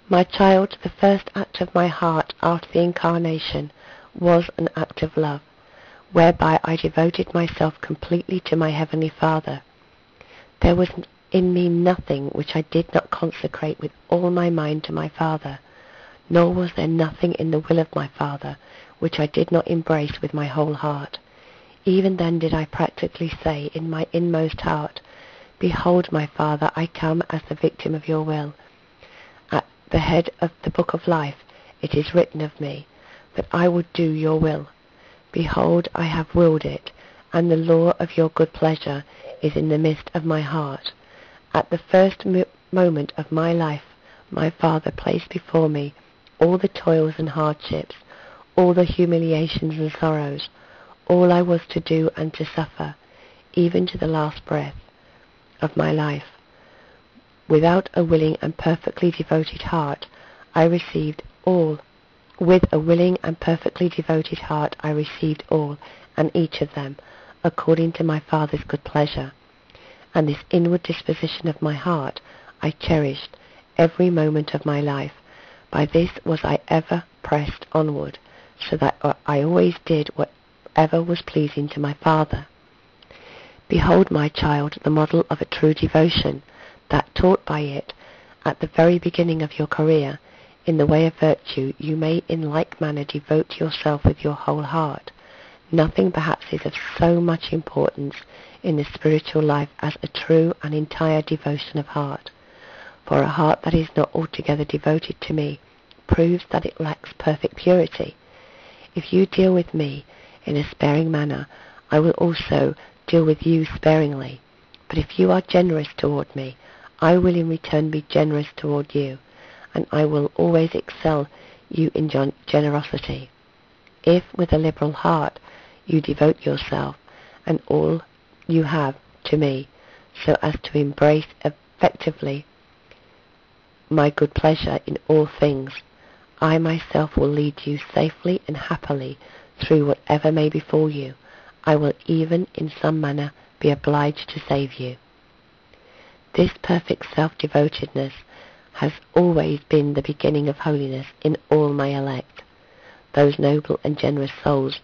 My child, the first act of my heart after the incarnation was an act of love, whereby I devoted myself completely to my Heavenly Father. There was in me nothing which I did not consecrate with all my mind to my Father, nor was there nothing in the will of my Father which I did not embrace with my whole heart. Even then did I practically say in my inmost heart, "Behold, my Father, I come as the victim of your will. At the head of the book of life it is written of me, that I would do your will. Behold, I have willed it, and the law of your good pleasure is in the midst of my heart." At the first moment of my life, my Father placed before me all the toils and hardships, all the humiliations and sorrows, all I was to do and to suffer, even to the last breath of my life. Without a willing and perfectly devoted heart, I received all. With a willing and perfectly devoted heart, I received all, and each of them, according to my Father's good pleasure. And this inward disposition of my heart I cherished every moment of my life. By this was I ever pressed onward, so that I always did whatever was pleasing to my Father. Behold, my child, the model of a true devotion, that taught by it at the very beginning of your career, in the way of virtue, you may in like manner devote yourself with your whole heart. Nothing perhaps is of so much importance in the spiritual life as a true and entire devotion of heart. For a heart that is not altogether devoted to me proves that it lacks perfect purity. If you deal with me in a sparing manner, I will also deal with you sparingly. But if you are generous toward me, I will in return be generous toward you, and I will always excel you in generosity. If with a liberal heart you devote yourself and all you have to me, so as to embrace effectively my good pleasure in all things, I myself will lead you safely and happily through whatever may befall you. I will even in some manner be obliged to save you. This perfect self-devotedness has always been the beginning of holiness in all my elect. Those noble and generous souls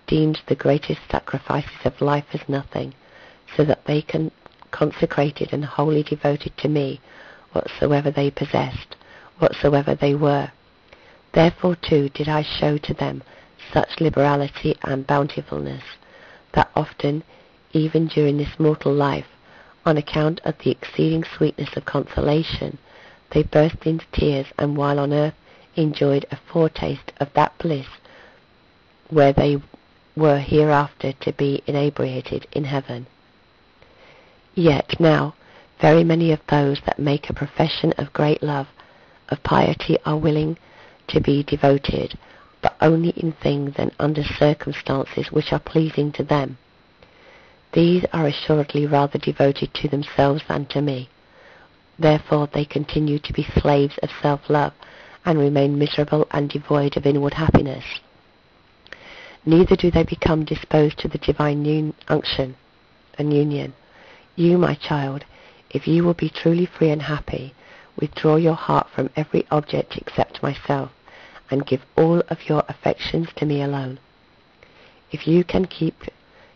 deemed the greatest sacrifices of life as nothing, so that they can consecrated and wholly devoted to me whatsoever they possessed, whatsoever they were. Therefore too did I show to them such liberality and bountifulness, that often, even during this mortal life, on account of the exceeding sweetness of consolation, they burst into tears, and while on earth enjoyed a foretaste of that bliss where they were hereafter to be inebriated in heaven. Yet now very many of those that make a profession of great love, of piety, are willing to be devoted, but only in things and under circumstances which are pleasing to them. These are assuredly rather devoted to themselves than to me. Therefore they continue to be slaves of self-love, and remain miserable and devoid of inward happiness. Neither do they become disposed to the divine unction and union. You, my child, if you will be truly free and happy, withdraw your heart from every object except myself, and give all of your affections to me alone. If you can keep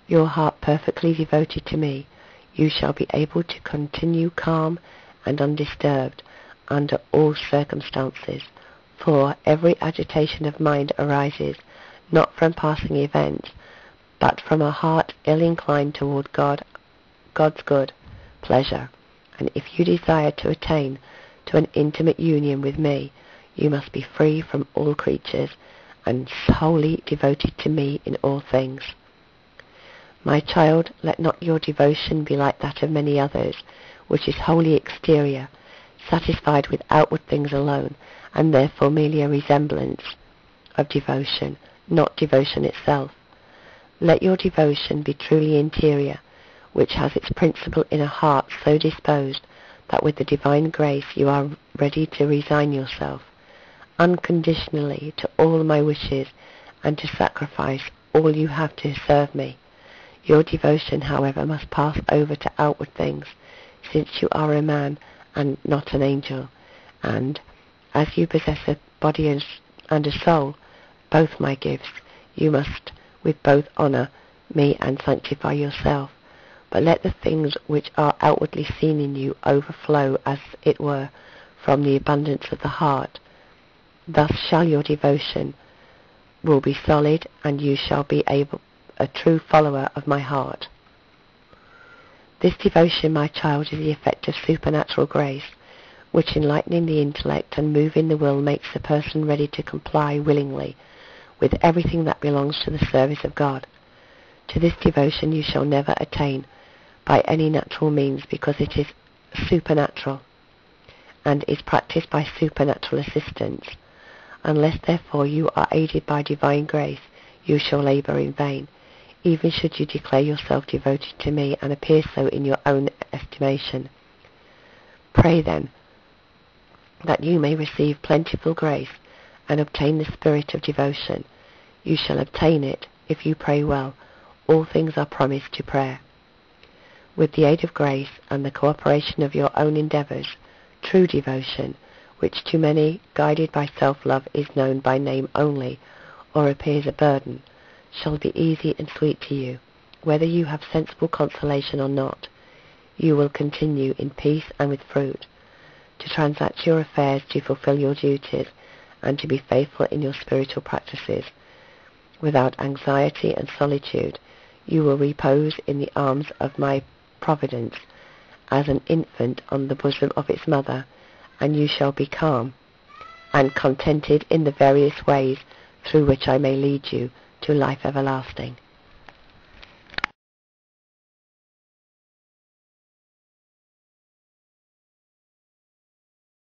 your heart perfectly devoted to me, you shall be able to continue calm and undisturbed under all circumstances, for every agitation of mind arises not from passing events, but from a heart ill inclined toward God's good pleasure. And if you desire to attain to an intimate union with me, you must be free from all creatures, and wholly devoted to me in all things. My child, let not your devotion be like that of many others, which is wholly exterior, satisfied with outward things alone, and therefore merely a resemblance of devotion, not devotion itself. Let your devotion be truly interior, which has its principle in a heart so disposed that with the divine grace you are ready to resign yourself unconditionally to all my wishes, and to sacrifice all you have to serve me. Your devotion, however, must pass over to outward things, since you are a man and not an angel, and As you possess a body and a soul, both my gifts, you must with both honour me and sanctify yourself. But let the things which are outwardly seen in you overflow, as it were, from the abundance of the heart. Thus shall your devotion will be solid, and you shall be a true follower of my heart. This devotion, my child, is the effect of supernatural grace, which, enlightening the intellect and moving the will, makes the person ready to comply willingly with everything that belongs to the service of God. To this devotion you shall never attain by any natural means, because it is supernatural, and is practiced by supernatural assistance. Unless, therefore, you are aided by divine grace, you shall labour in vain, even should you declare yourself devoted to me and appear so in your own estimation. Pray, then, that you may receive plentiful grace and obtain the spirit of devotion. You shall obtain it if you pray well. All things are promised to prayer. With the aid of grace and the cooperation of your own endeavours, true devotion, which to many, guided by self-love, is known by name only, or appears a burden, shall be easy and sweet to you. Whether you have sensible consolation or not, you will continue in peace and with fruit, to transact your affairs, to fulfill your duties, and to be faithful in your spiritual practices. Without anxiety and solitude, you will repose in the arms of my providence, as an infant on the bosom of its mother, and you shall be calm and contented in the various ways through which I may lead you to life everlasting.